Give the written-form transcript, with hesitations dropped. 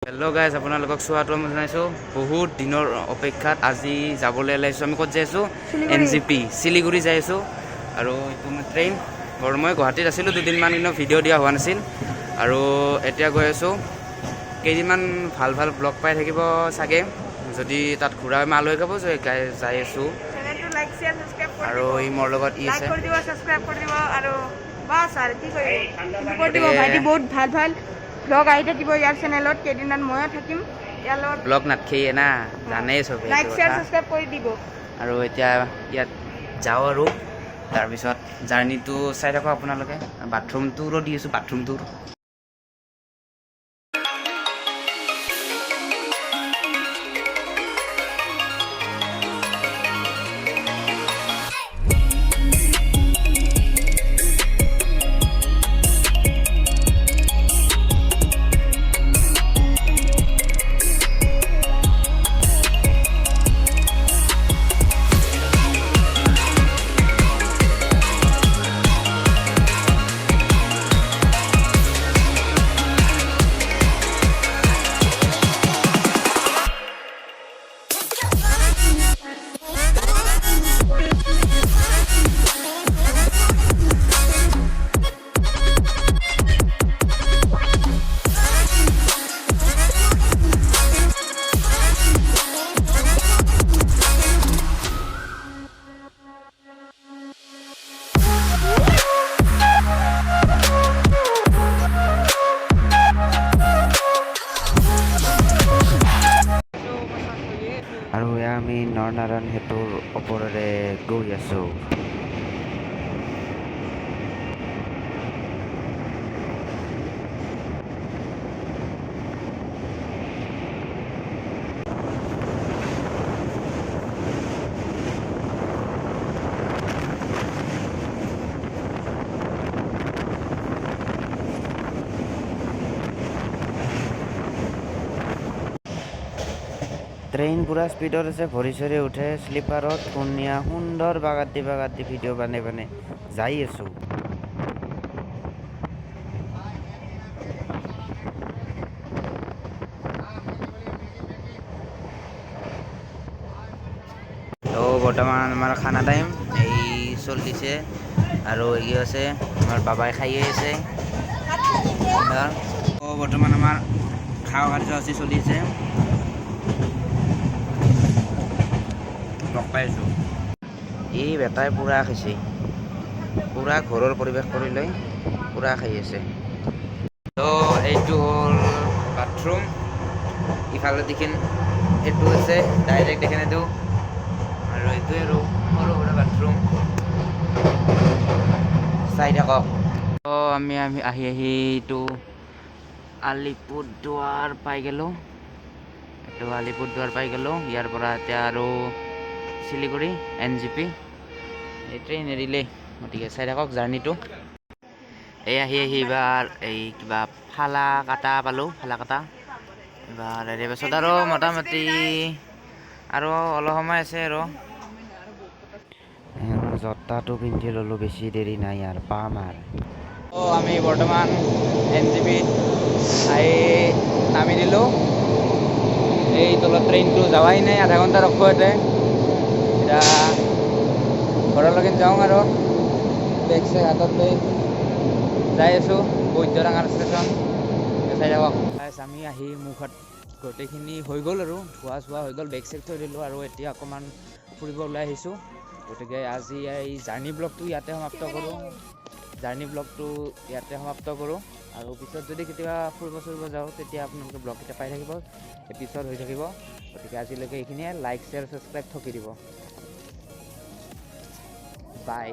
Hello' guys, আপোনালোকক চোৱাটো মই জনাইছোঁ বহুত দিনৰ অপেক্ষাত আজি যাবলৈ ওলাইছোঁ। আমি ক'ত যাই আছোঁ? NGP শিলিগুৰি যাই আছোঁ। আৰু এইটো মই ট্ৰেইন মই গুৱাহাটীত আছিলোঁ দুদিনমান, কিন্তু ভিডিঅ' দিয়া হোৱা নাছিল। আৰু এতিয়া গৈ আছোঁ। কেইদিনমান ভাল ভাল ব্লগ পাই থাকিব চাগে, যদি তাত ঘূৰা মাল হৈ যাব যাই আছোঁ। আৰু ই মোৰ লগত ই আছে। বহুত ভাল ভাল ব্লগ আহি থাকিব ইয়াৰ চেনেলত। কেইদিনমান ময়ো থাকিম ইয়াৰ লগত। ব্লগ নাথাকেই না, জানেই চবে লাইক শ্বেয়াৰ ছাবস্ক্ৰাইব কৰি দিব। আৰু এতিয়া ইয়াত যাওঁ আৰু তাৰপিছত জাৰ্ণিটো চাই থাকক আপোনালোকে। বাথৰুম টুৰো দি আছোঁ, বাথৰুম টুৰ। আৰু এয়া আমি নৰনাৰায়ণ সেতুৰ ওপৰেৰে গৈ আছোঁ। ট্ৰেইন পুৰা স্পীডত আছে, ভৰি চৰি উঠে শ্লিপাৰত। ধুনীয়া সুন্দৰ বাগাতি বাগাতি ভিডিঅ' বানে যাই আছোঁ। তো বৰ্তমান আমাৰ খানা টাইম এই চলিছে, আৰু এই আছে আমাৰ বাবাই খাইয়ে আছে। বৰ্তমান আমাৰ খাওঁ কাৰ্যসূচী চলিছে। লগ পাইছোঁ এই বেটাই পূৰা খাইছে, পূৰা ঘৰৰ পৰিৱেশ কৰি লৈ পূৰা খাই আছে। তো এইটো হ'ল বাথৰুম, ইফালে দেখোন এইটো আছে ডাইৰেক্ট দেখোন এইটো, আৰু এইটোৱে আৰু সৰু সুৰা বাথৰুম চাই থাকক। তো আমি আহি এইটো আলিপুৰদুৱাৰ পাই গ'লোঁ। ইয়াৰ পৰা এতিয়া আৰু শিলিগুৰি NGP এই ট্ৰেইন এৰিলে, গতিকে চাই থাকক জাৰ্ণিটো। এই আহি এইবাৰ এই কিবা ফালাকাটা পালোঁ, ফালাকাটা। এইবাৰ ইয়াৰ পাছত আৰু মোটামুটি আৰু অলপ সময় আছে আৰু জোতাটো পিন্ধি ল'লোঁ, বেছি দেৰি নাই আৰু পাম আৰু। আমি বৰ্তমান NGP আহি নামি দিলোঁ। এই তলত ট্ৰেইনটো যোৱাই নাই, আধা ঘণ্টা ৰখিব ইয়াতে। এতিয়া ঘৰলৈকে যাওঁ আৰু বেগ চেগ হাতত লৈ যাই আছোঁ বৈদ্যনাৰায়ণ ষ্টেচন। চাই থাকক। আমি আহি মুখত গোটেইখিনি হৈ গ'ল আৰু ধোৱা চোৱা হৈ গ'ল, বেগ চেগ থৈ দিলোঁ, আৰু এতিয়া অকণমান ফুৰিব ওলাই আহিছোঁ। গতিকে আজি এই জাৰ্ণি ব্লগটো ইয়াতে সমাপ্ত কৰোঁ। আৰু পিছত যদি কেতিয়াবা ফুৰিব যাওঁ তেতিয়া আপোনালোকে ব্লগকেইটা পাই থাকিব, এপিছ'ড হৈ থাকিব। গতিকে আজিলৈকে এইখিনিয়ে। লাইক শ্বেয়াৰ ছাবস্ক্ৰাইব ঠকি দিব। বাই।